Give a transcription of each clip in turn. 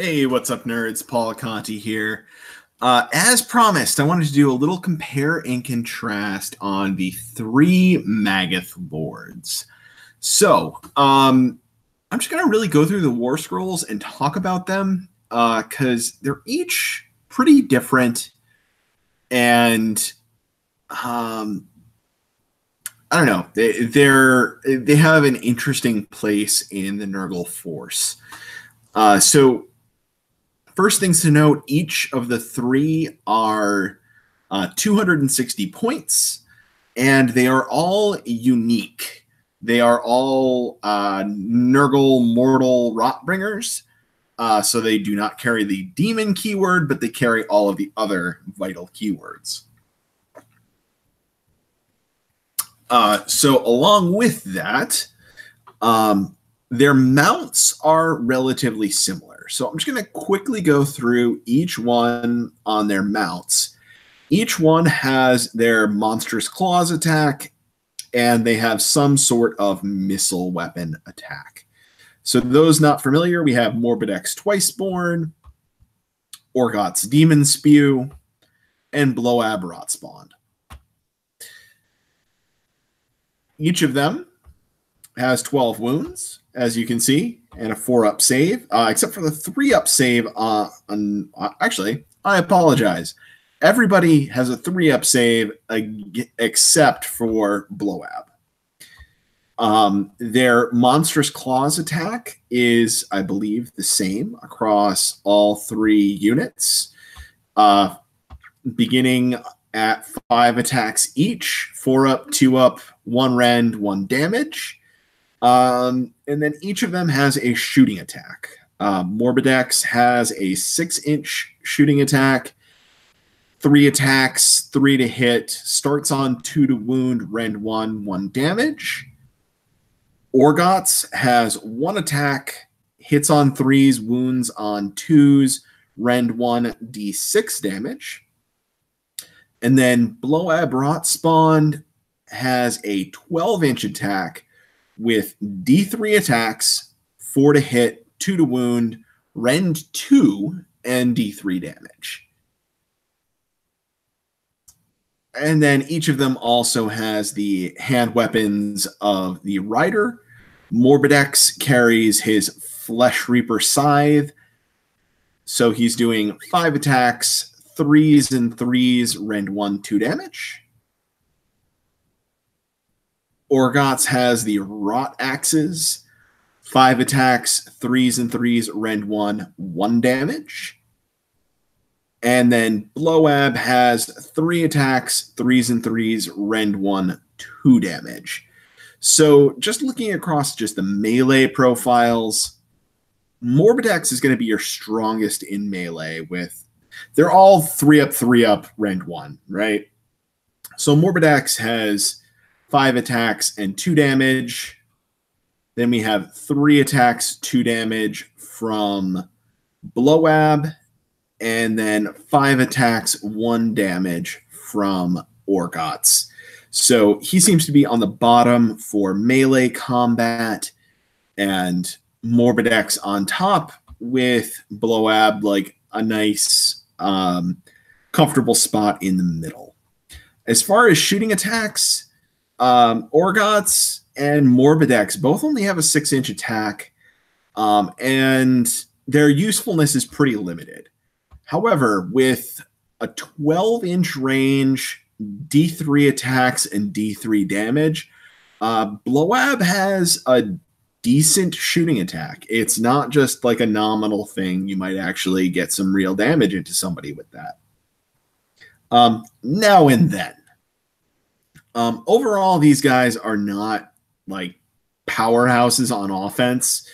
Hey, what's up, nerds? Paul Conti here. As promised, I wanted to do a little compare and contrast on the three Maggoth lords. So, I'm just going to really go through the War Scrolls and talk about them because they're each pretty different. And I don't know, they have an interesting place in the Nurgle Force. So first things to note, each of the three are 260 points, and they are all unique. They are all Nurgle Mortal Rotbringers, so they do not carry the demon keyword, but they carry all of the other vital keywords. So along with that, their mounts are relatively similar. So I'm just going to quickly go through each one on their mounts. Each one has their monstrous claws attack, and they have some sort of missile weapon attack. So those not familiar, we have Morbid X Twiceborn, Orgoth's Demon Spew, and Bloab Rotspawn. Each of them has 12 wounds, as you can see, and a 4-up save, except for the 3-up save. Actually, I apologize. Everybody has a 3-up save except for Bloab. Their Monstrous Claws attack is, I believe, the same across all three units, beginning at 5 attacks each, 4-up, 2-up, 1 rend, 1 damage. And then each of them has a shooting attack. Morbid X has a 6-inch shooting attack, 3 attacks, 3 to hit, starts on 2 to wound, rend 1, 1 damage. Orgoth's has 1 attack, hits on 3s, wounds on 2s, rend 1, d6 damage. And then Bloab Rotspawn has a 12-inch attack with D3 attacks, 4 to hit, 2 to wound, rend 2, and D3 damage. And then each of them also has the hand weapons of the Rider. Morbid X carries his Flesh Reaper Scythe. So he's doing 5 attacks, 3s and 3s, rend 1, 2 damage. Orgoth's has the Rot Axes, 5 attacks, 3s and 3s, rend 1, 1 damage. And then Bloab has 3 attacks, 3s and 3s, rend 1, 2 damage. So just looking across just the melee profiles, Morbid X is going to be your strongest in melee with, they're all 3-up, 3-up, rend 1, right? So Morbid X has 5 attacks and 2 damage. Then we have 3 attacks, 2 damage from Bloab, and then 5 attacks, 1 damage from Orgoth's. So he seems to be on the bottom for melee combat, and Morbid X on top with Bloab like a nice comfortable spot in the middle. As far as shooting attacks, Orgoth's and Morbid X both only have a 6-inch attack, and their usefulness is pretty limited. However, with a 12-inch range, D3 attacks, and D3 damage, Bloab has a decent shooting attack. It's not just like a nominal thing. You might actually get some real damage into somebody with that. Now and then. Overall, these guys are not like powerhouses on offense.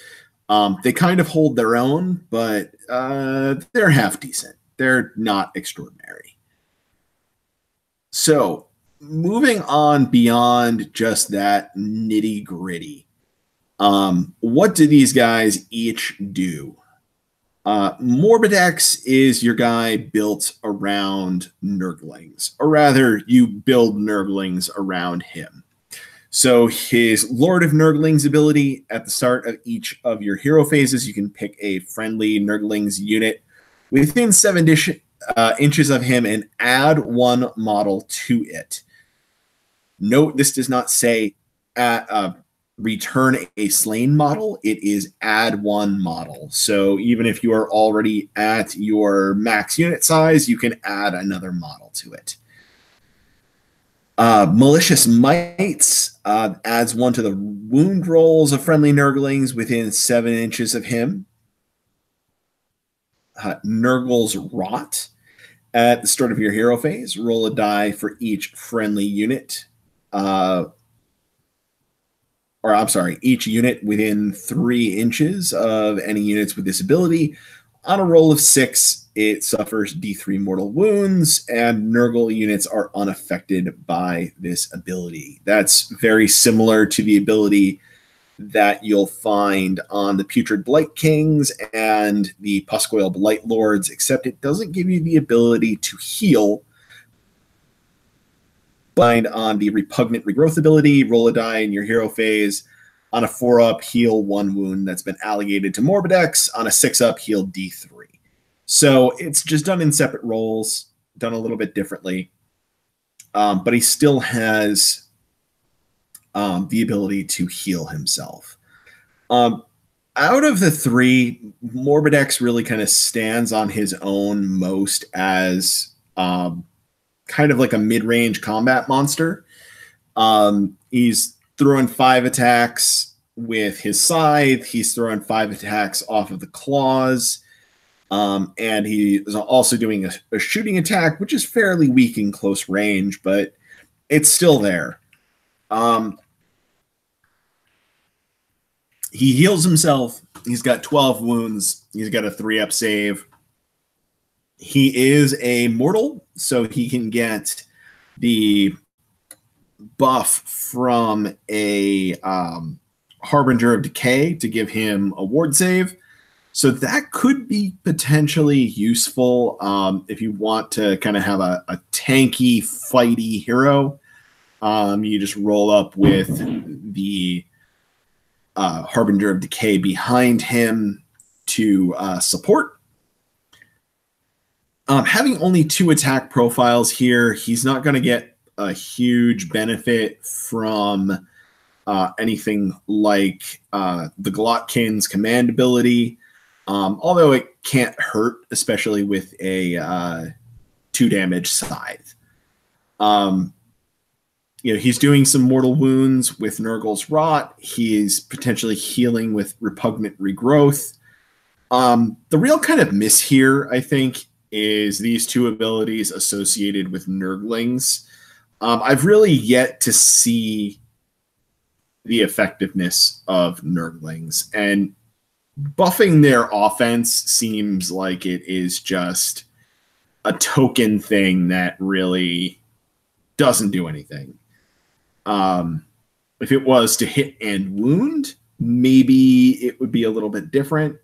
They kind of hold their own, but they're half decent. They're not extraordinary. So, moving on beyond just that nitty-gritty, what do these guys each do? Morbid X is your guy built around Nurglings, or rather, you build Nurglings around him. So his Lord of Nurglings ability, at the start of each of your hero phases, you can pick a friendly Nurglings unit within 7 inches of him and add 1 model to it. Note, this does not say return a slain model. It is add 1 model. So even if you are already at your max unit size, you can add another model to it. Malicious Mites adds 1 to the wound rolls of friendly Nurglings within 7 inches of him. Nurgle's Rot. At the start of your hero phase, roll a die for each friendly unit. Each unit within 3 inches of any units with this ability. On a roll of 6, it suffers D3 mortal wounds, and Nurgle units are unaffected by this ability. That's very similar to the ability that you'll find on the Putrid Blight Kings and the Puscoil Blight Lords, except it doesn't give you the ability to heal. Find on the Repugnant Regrowth ability, roll a die in your hero phase. On a 4-up, heal 1 wound that's been allocated to Morbidex. On a 6-up, heal D3. So it's just done in separate rolls, done a little bit differently. But he still has the ability to heal himself. Out of the 3, Morbidex really kind of stands on his own most as kind of like a mid-range combat monster. He's throwing 5 attacks with his scythe. He's throwing 5 attacks off of the claws. And he is also doing a shooting attack, which is fairly weak in close range, but it's still there. He heals himself. He's got 12 wounds. He's got a 3-up save. He is a mortal, so he can get the buff from a Harbinger of Decay to give him a ward save. So that could be potentially useful if you want to kind of have a tanky, fighty hero. You just roll up with the Harbinger of Decay behind him to support. Having only 2 attack profiles here, he's not going to get a huge benefit from anything like the Glotkin's command ability, although it can't hurt, especially with a 2-damage scythe. He's doing some mortal wounds with Nurgle's Rot. He's potentially healing with Repugnant Regrowth. The real kind of miss here, I think, is these 2 abilities associated with Nurglings. I've really yet to see the effectiveness of Nurglings, and buffing their offense seems like it is just a token thing that really doesn't do anything. If it was to hit and wound, maybe it would be a little bit different.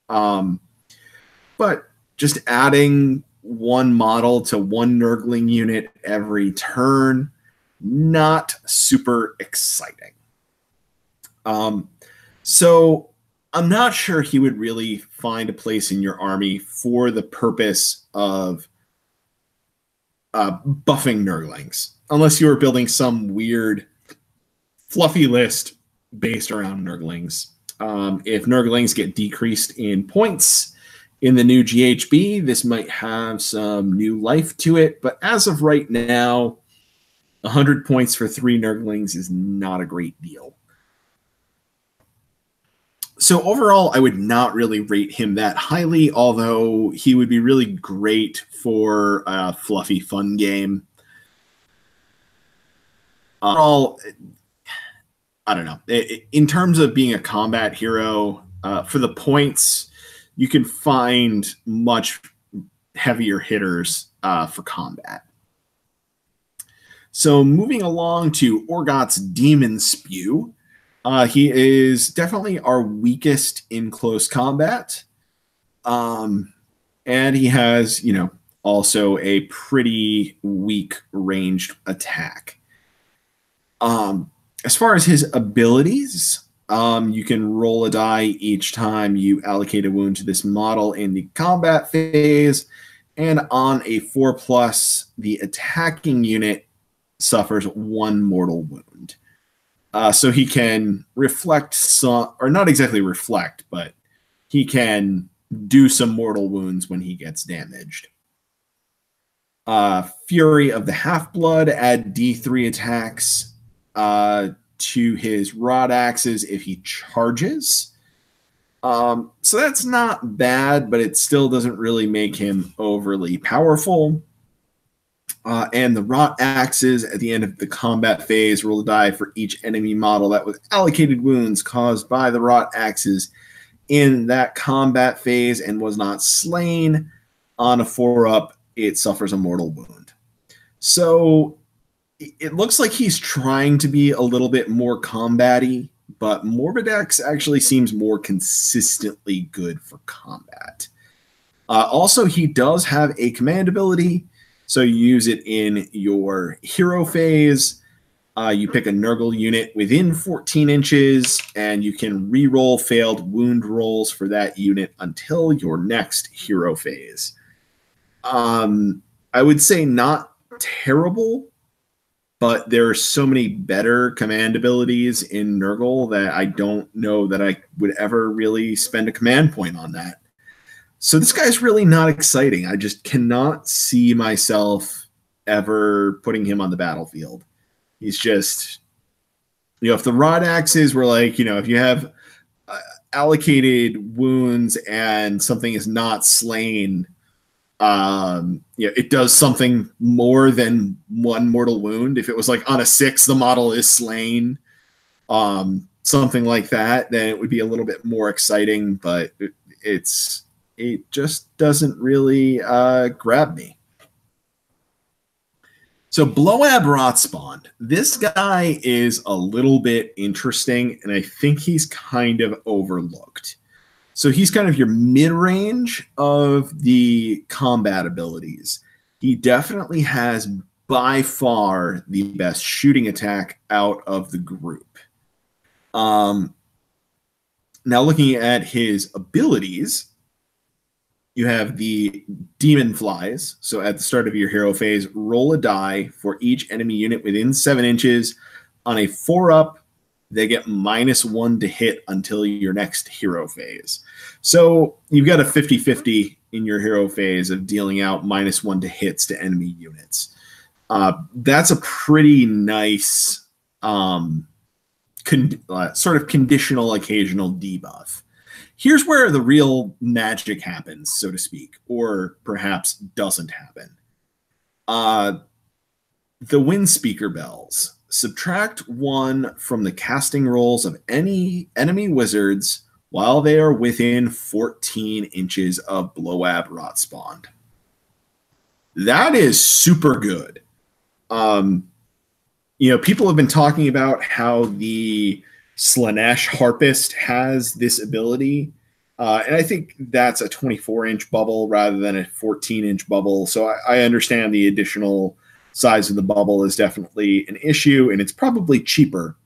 But just adding 1 model to 1 Nurgling unit every turn, not super exciting. So I'm not sure he would really find a place in your army for the purpose of buffing Nurglings, unless you were building some weird fluffy list based around Nurglings. If Nurglings get decreased in points in the new GHB, this might have some new life to it, but as of right now, 100 points for 3 Nurglings is not a great deal. So overall, I would not really rate him that highly, although he would be really great for a fluffy, fun game. Overall, I don't know. In terms of being a combat hero, for the points, you can find much heavier hitters for combat. So moving along to Orgoth's Demon Spew. He is definitely our weakest in close combat. And he has, also a pretty weak ranged attack. As far as his abilities, you can roll a die each time you allocate a wound to this model in the combat phase, and on a 4+, the attacking unit suffers 1 mortal wound. So he can reflect some, or not exactly reflect, but he can do some mortal wounds when he gets damaged. Fury of the Half-Blood, add D3 attacks to his rod axes if he charges. So that's not bad, but it still doesn't really make him overly powerful. And the rot axes at the end of the combat phase, roll a die for each enemy model that was allocated wounds caused by the rot axes in that combat phase and was not slain. On a 4+, it suffers a mortal wound. So it looks like he's trying to be a little bit more combat-y, but Morbidex actually seems more consistently good for combat. Also, he does have a command ability, so you use it in your hero phase. You pick a Nurgle unit within 14 inches, and you can re-roll failed wound rolls for that unit until your next hero phase. I would say not terrible, but there are so many better command abilities in Nurgle that I don't know that I would ever really spend a command point on that. So this guy's really not exciting. I just cannot see myself ever putting him on the battlefield. He's just, if the rod axes were like, if you have allocated wounds and something is not slain, it does something more than 1 mortal wound. If it was like on a 6, the model is slain, something like that, then it would be a little bit more exciting, but it just doesn't really grab me. So Bloab Rotspawn, this guy is a little bit interesting, and I think he's kind of overlooked. So he's kind of your mid-range of the combat abilities. He definitely has by far the best shooting attack out of the group. Now looking at his abilities, you have the Demon Flies. So at the start of your hero phase, roll a die for each enemy unit within 7 inches. On a 4+, they get -1 to hit until your next hero phase. So you've got a 50-50 in your hero phase of dealing out -1 to hits to enemy units. That's a pretty nice sort of conditional occasional debuff. Here's where the real magic happens, so to speak, or perhaps doesn't happen. The Wind Speaker Bells. Subtract 1 from the casting rolls of any enemy wizards while they are within 14 inches of Bloab Rotspawn. That is super good. People have been talking about how the Slaanesh Harpist has this ability, and I think that's a 24-inch bubble rather than a 14-inch bubble, so I understand the additional size of the bubble is definitely an issue, and it's probably cheaper.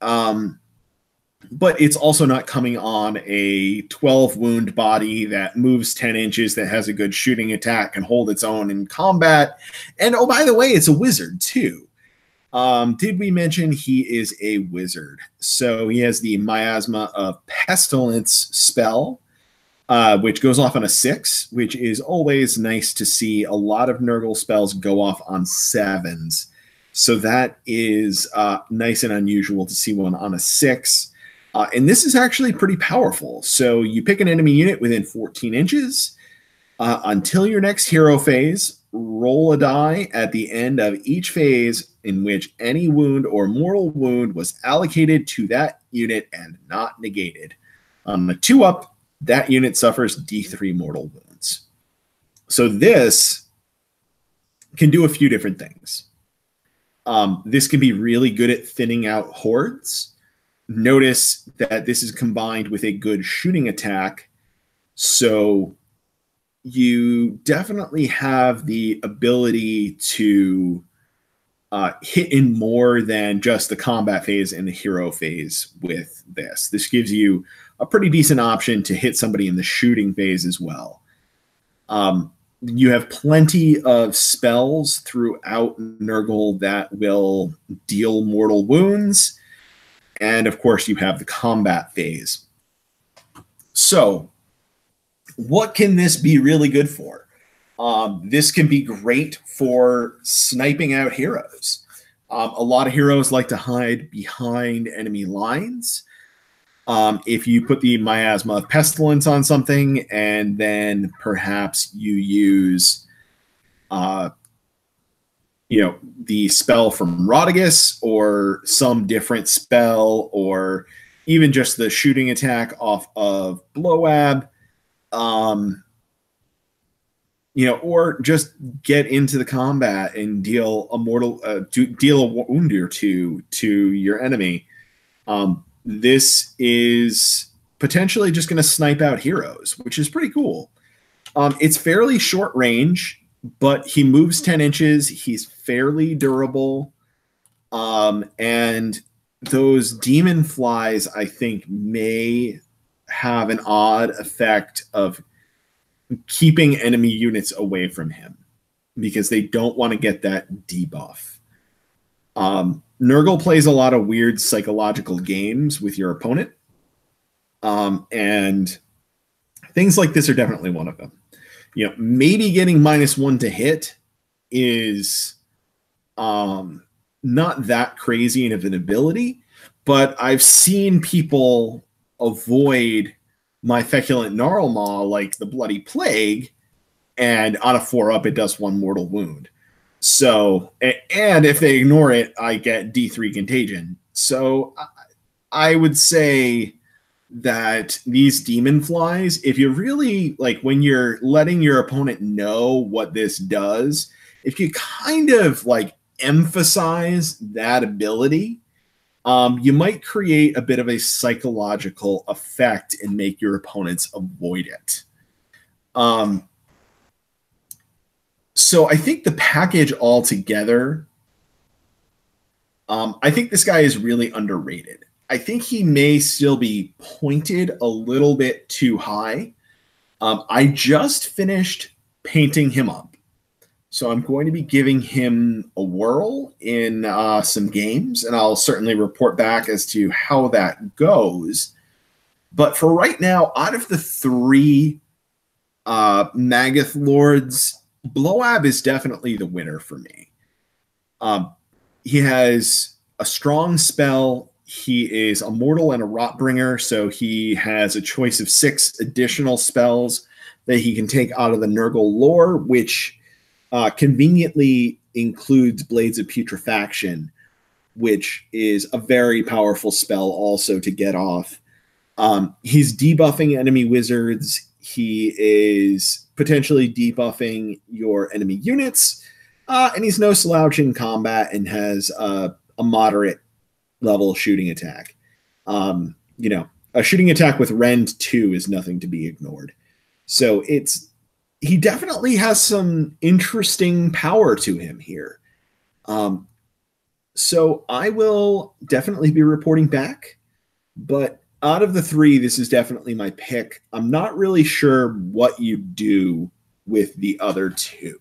But it's also not coming on a 12-wound body that moves 10 inches, that has a good shooting attack, can hold its own in combat. And, oh, by the way, it's a wizard, too. Did we mention he is a wizard? So he has the Miasma of Pestilence spell, which goes off on a 6, which is always nice to see. A lot of Nurgle spells go off on 7s. So that is nice and unusual to see one on a 6. And this is actually pretty powerful. So you pick an enemy unit within 14 inches until your next hero phase. Roll a die at the end of each phase in which any wound or mortal wound was allocated to that unit and not negated. On the 2+, that unit suffers D3 mortal wounds. So this can do a few different things. This can be really good at thinning out hordes. Notice that this is combined with a good shooting attack. So you definitely have the ability to hit in more than just the combat phase and the hero phase with this. This gives you a pretty decent option to hit somebody in the shooting phase as well. You have plenty of spells throughout Nurgle that will deal mortal wounds. And of course, you have the combat phase. So, what can this be really good for? This can be great for sniping out heroes. A lot of heroes like to hide behind enemy lines. If you put the Miasma of Pestilence on something, and then perhaps you use, the spell from Rotigus, or some different spell, or even just the shooting attack off of Blowab, or just get into the combat and deal a wound or two to your enemy. This is potentially just going to snipe out heroes, which is pretty cool. It's fairly short range, but he moves 10 inches. He's fairly durable. And those demon flies, I think, may have an odd effect of keeping enemy units away from him because they don't want to get that debuff. Nurgle plays a lot of weird psychological games with your opponent. And things like this are definitely one of them. Maybe getting -1 to hit is not that crazy of an ability, but I've seen people avoid my Feculent Gnarlmaw like the Bloody Plague, and on a 4-up, it does 1 mortal wound. So, and if they ignore it, I get D3 Contagion. So I would say that these demon flies, if you really, like, when you're letting your opponent know what this does, if you kind of, like, emphasize that ability, you might create a bit of a psychological effect and make your opponents avoid it. So I think the package altogether, I think this guy is really underrated. I think he may still be pointed a little bit too high. I just finished painting him up, so I'm going to be giving him a whirl in some games, and I'll certainly report back as to how that goes. But for right now, out of the 3 Maggoth Lords, Blowab is definitely the winner for me. He has a strong spell. He is a mortal and a Rotbringer, so he has a choice of 6 additional spells that he can take out of the Nurgle lore, which conveniently includes Blades of Putrefaction, which is a very powerful spell also to get off. He's debuffing enemy wizards. He is potentially debuffing your enemy units, and he's no slouch in combat and has a moderate level shooting attack. A shooting attack with Rend 2 is nothing to be ignored. So he definitely has some interesting power to him here. So I will definitely be reporting back, but out of the 3, this is definitely my pick. I'm not really sure what you do with the other 2.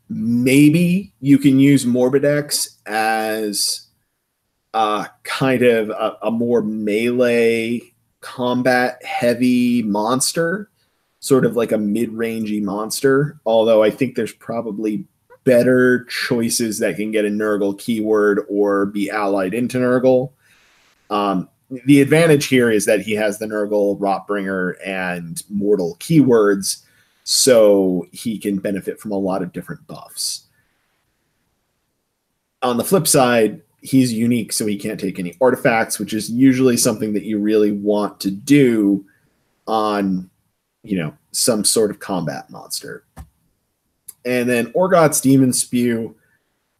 Maybe you can use Morbidex as kind of a more melee combat heavy monster, sort of like a mid-rangey monster, although I think there's probably better choices that can get a Nurgle keyword or be allied into Nurgle. The advantage here is that he has the Nurgle, Rotbringer, and Mortal keywords, so he can benefit from a lot of different buffs. On the flip side, he's unique, so he can't take any artifacts, which is usually something that you really want to do on, some sort of combat monster. And then Orgoth's Demon Spew,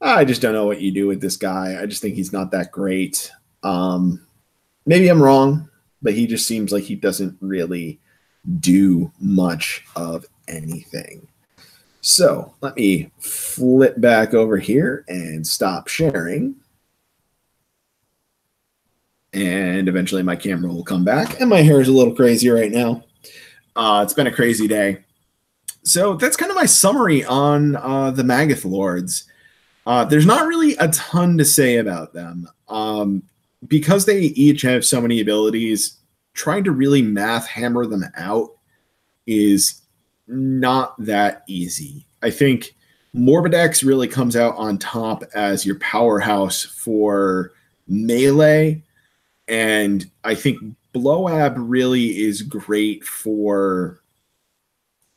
I just don't know what you do with this guy. I just think he's not that great. Maybe I'm wrong, but he just seems like he doesn't really do much of anything. So let me flip back over here and stop sharing. And eventually my camera will come back. And my hair is a little crazy right now. It's been a crazy day. So that's kind of my summary on the Maggoth Lords. There's not really a ton to say about them. Because they each have so many abilities, trying to really math hammer them out is not that easy. I think Morbidex really comes out on top as your powerhouse for melee, and I think Blowab really is great for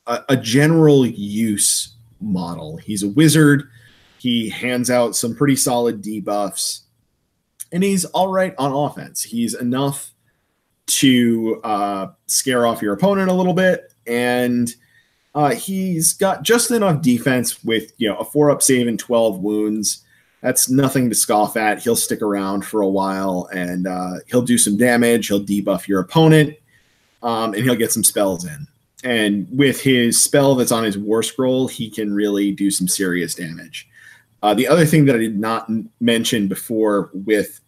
a general use model. He's a wizard. He hands out some pretty solid debuffs, and he's all right on offense. He's enough to scare off your opponent a little bit, and he's got just enough defense with a 4-up save and 12 wounds. That's nothing to scoff at. He'll stick around for a while, and he'll do some damage. He'll debuff your opponent, and he'll get some spells in. And with his spell that's on his War Scroll, he can really do some serious damage. The other thing that I did not mention before with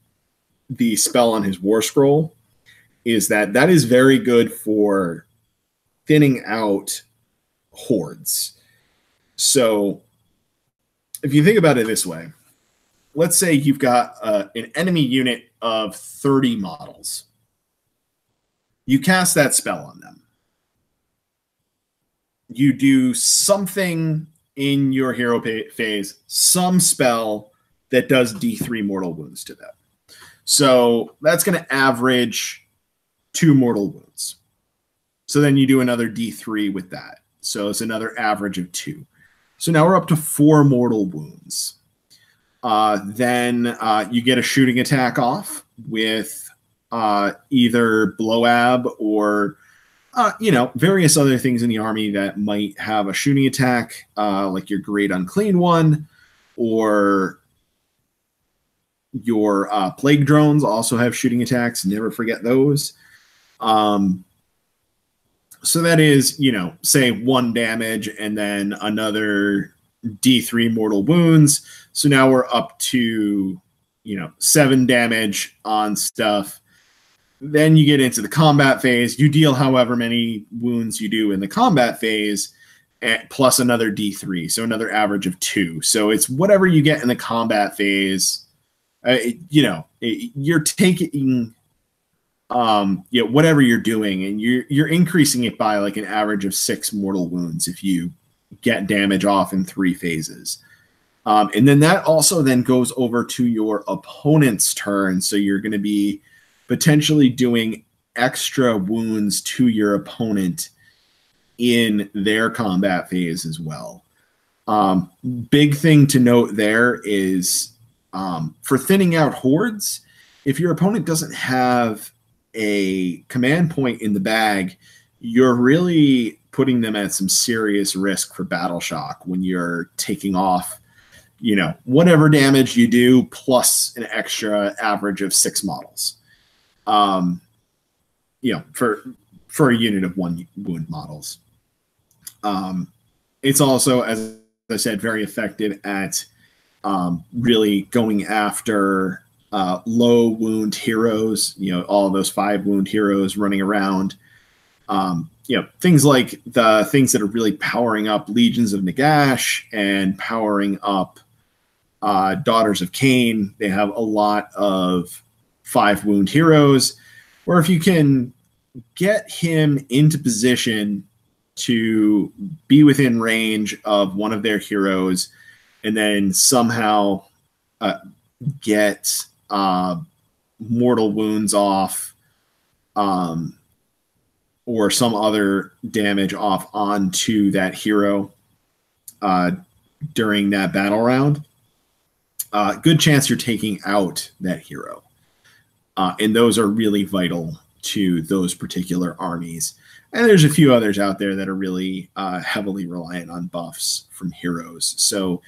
the spell on his War Scroll is that is very good for thinning out hordes. So if you think about it this way, let's say you've got an enemy unit of 30 models. You cast that spell on them. You do something in your hero phase, some spell that does D3 mortal wounds to them. So that's going to average 2 mortal wounds. So then you do another D3 with that. So it's another average of 2. So now we're up to 4 mortal wounds. Then you get a shooting attack off with either Blowab or various other things in the army that might have a shooting attack, like your Great Unclean One, or your Plague Drones also have shooting attacks. Never forget those. So that is, say 1 damage and then another D3 mortal wounds. So now we're up to, 7 damage on stuff. Then you get into the combat phase. You deal however many wounds you do in the combat phase, plus another D3, so another average of 2. So it's whatever you get in the combat phase. You're taking, whatever you're doing, and you're increasing it by like an average of 6 mortal wounds if you get damage off in 3 phases. And then that also then goes over to your opponent's turn. So you're going to be potentially doing extra wounds to your opponent in their combat phase as well. Big thing to note there is for thinning out hordes, if your opponent doesn't have a command point in the bag, you're really putting them at some serious risk for battle shock when you're taking off, whatever damage you do plus an extra average of 6 models. For a unit of 1 wound models. It's also, as I said, very effective at really going after low wound heroes, all those 5 wound heroes running around. Things like the things that are really powering up Legions of Nagash and powering up Daughters of Cain. They have a lot of 5 wound heroes, where if you can get him into position to be within range of one of their heroes and then somehow get mortal wounds off or some other damage off onto that hero during that battle round, good chance you're taking out that hero. And those are really vital to those particular armies. And there's a few others out there that are really heavily reliant on buffs from heroes. So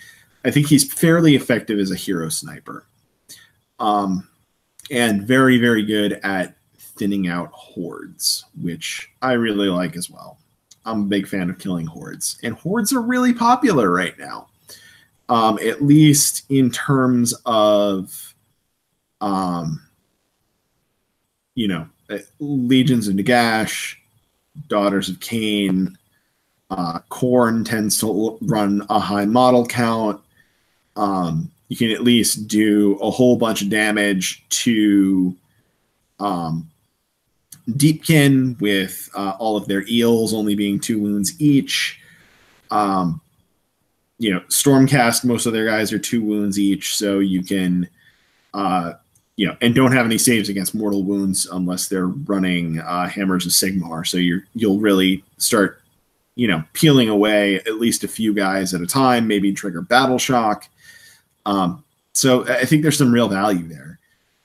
I think he's fairly effective as a hero sniper. And very, very good at thinning out hordes, which I really like as well. I'm a big fan of killing hordes, and hordes are really popular right now. At least in terms of, you know, Legions of Nagash, Daughters of Cain. Khorne tends to run a high model count. You can at least do a whole bunch of damage to Deepkin with all of their eels only being 2 wounds each. You know, Stormcast, most of their guys are 2 wounds each, so you can, you know, and don't have any saves against mortal wounds unless they're running Hammers of Sigmar. So you'll really start, you know, peeling away at least a few guys at a time, maybe trigger Battle Shock. So I think there's some real value there.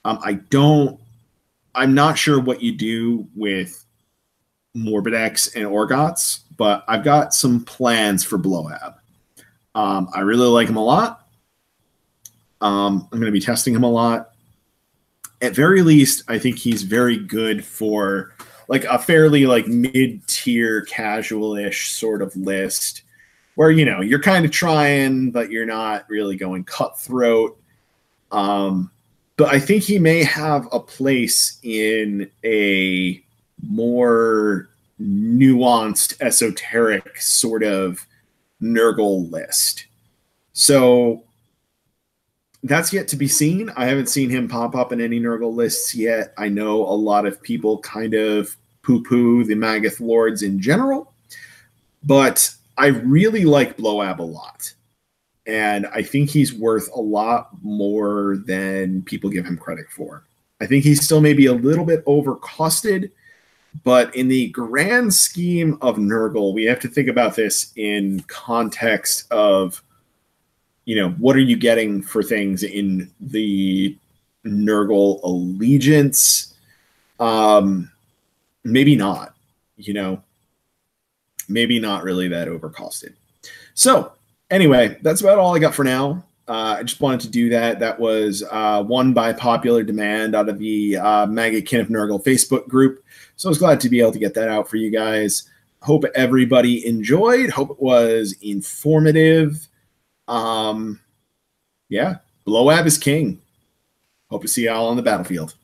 I'm not sure what you do with Morbid X and Orgots, but I've got some plans for Blowab. I really like him a lot. I'm going to be testing him a lot. At very least, I think he's very good for like a fairly like mid-tier casual-ish sort of list where, you know, you're kind of trying, but you're not really going cutthroat. But I think he may have a place in a more nuanced, esoteric sort of Nurgle list. So that's yet to be seen. I haven't seen him pop up in any Nurgle lists yet. I know a lot of people kind of poo-poo the Maggoth Lords in general, but I really like Blowab a lot. And I think he's worth a lot more than people give him credit for. I think he's still maybe a little bit overcosted, but in the grand scheme of Nurgle, we have to think about this in context of, you know, what are you getting for things in the Nurgle allegiance? Maybe not, you know, maybe not really that overcosted. So anyway, that's about all I got for now. I just wanted to do that. That was one by popular demand out of the Maggoth of Nurgle Facebook group. So I was glad to be able to get that out for you guys. Hope everybody enjoyed. Hope it was informative. Yeah, Blowab is king. Hope to see y'all on the battlefield.